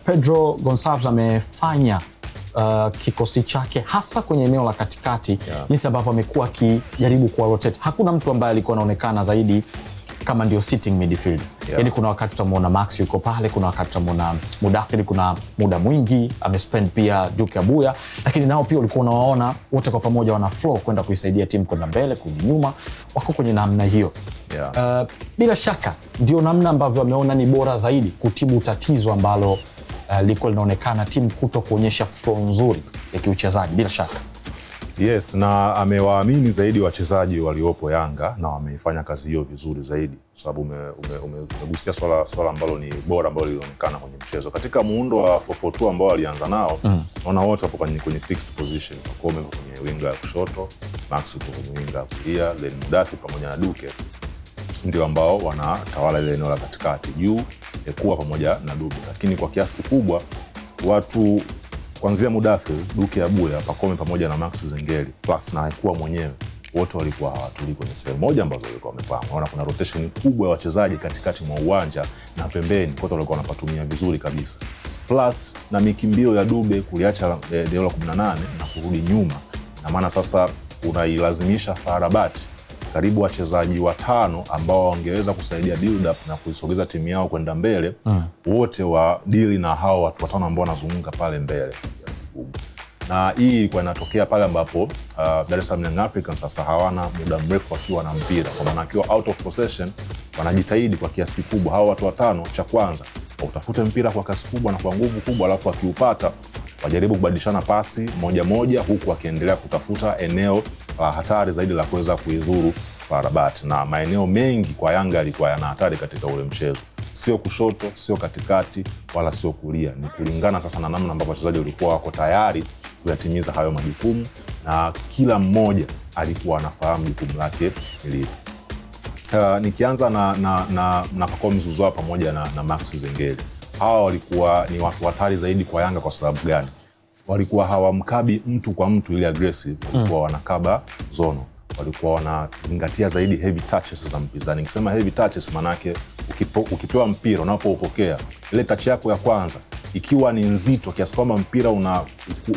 Pedro Gonçalves amefanya kikosi chake hasa kwenye eneo la katikati, jinsi ambavyo amekuwa akijaribu kuwa rotate. Hakuna mtu ambaye alikuwa anaonekana zaidi kama ndio sitting midfield. Yaani kuna wakati utamuona Max yuko pale, kuna wakati utamuona Mudathir, kuna muda mwingi amespend pia Duke Abuya, lakini nao pia ulikuwa unawaona wote kwa pamoja wana flow kwenda kuisaidia timu kwenda mbele, kurudi nyuma, wako kwenye namna hiyo. Bila shaka ndio namna ambavyo ameona ni bora zaidi kutibu tatizo ambalo liko linaonekana timu kuto kuonyesha flow nzuri ya kiuchezaji bila shaka. Yes, na amewaamini zaidi wachezaji waliopo Yanga na wameifanya kazi hiyo vizuri zaidi, kwa sababu umegusia swala ambalo ni bora ambalo lilionekana kwenye mchezo. Katika muundo wa 4-4-2 ambao alianza nao, naona wote hapo kwenye fixed position. Pakome kwenye winga ya kushoto, Max kwenye winga ya kulia, then Mudathir pamoja na Duke ndio ambao wanatawala ile eneo la katikati, juu Ekua pamoja na Dube. Lakini kwa kiasi kikubwa watu kuanzia Mudathir, Duke Abuya, Pakome pamoja na Max Zengeli plus na Ekua mwenyewe, wote walikuwa hawatulii kwenye sehemu moja ambazo walikuwa wamepanga. Unaona kuna rotation kubwa ya wachezaji katikati mwa uwanja na pembeni, wote walikuwa wanapatumia vizuri kabisa. Plus na mikimbio ya Dube kuliacha eneo la 18 na kurudi nyuma. Na maana sasa unailazimisha FAR Rabat karibu wachezaji 5 ambao wangeweza kusaidia build up na kuisogeza timu yao kwenda mbele, wote wa deal na hao watu 5 ambao wanazunguka pale mbele kiasi kikubwa. Na hii ilikuwa inatokea pale ambapo Dar es Salaam Young Africans sasa hawana muda mrefu wakiwa na mpira, kwa maana akiwa out of possession wanajitahidi kwa kiasi kikubwa hao watu 5, cha kwanza utafute mpira kwa kasi kubwa na kwa nguvu kubwa, alafu akiupata wajaribu kubadilishana pasi moja moja, huku wakiendelea kutafuta eneo hatari zaidi la kuweza kuidhuru FAR Rabat. Na maeneo mengi kwa Yanga yalikuwa yana hatari katika ule mchezo, sio kushoto, sio katikati, wala sio kulia. Ni kulingana sasa na namna ambavyo wachezaji walikuwa wako tayari kuyatimiza hayo majukumu, na kila mmoja alikuwa anafahamu jukumu lake lilipo. Nikianza na Pakome Zouzoua pamoja na Max Zengeli. Hawa walikuwa ni watu hatari zaidi kwa Yanga. Kwa sababu gani? Walikuwa hawamkabi mtu kwa mtu ile aggressive, walikuwa wanakaba zono, walikuwa wanazingatia zaidi heavy touches za mpinzani. Nikisema heavy touches manake ukipewa mpira unapoupokea, ile touch yako ya kwanza ikiwa ni nzito kiasi kwamba mpira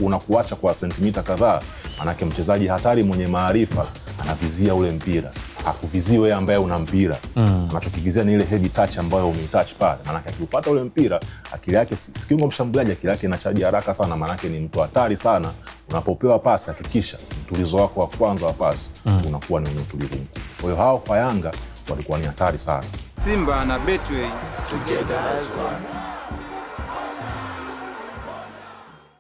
unakuacha kwa sentimita kadhaa, manake mchezaji hatari mwenye maarifa anavizia ule mpira. Hakuvizia wewe ambaye una mpira. Anachokigizia ni ile heavy touch ambayo umeitouch pale. Manake akiupata ule mpira, akili yake sikiungo mshambuliaji, akili yake inachaji haraka sana, manake ni mtu hatari sana. Unapopewa pasi hakikisha mtulizo wako wa kwanza wa pasi unakuwa ni utulivu. Kwa hiyo hao kwa Yanga walikuwa ni hatari sana. Simba na Betway together as one.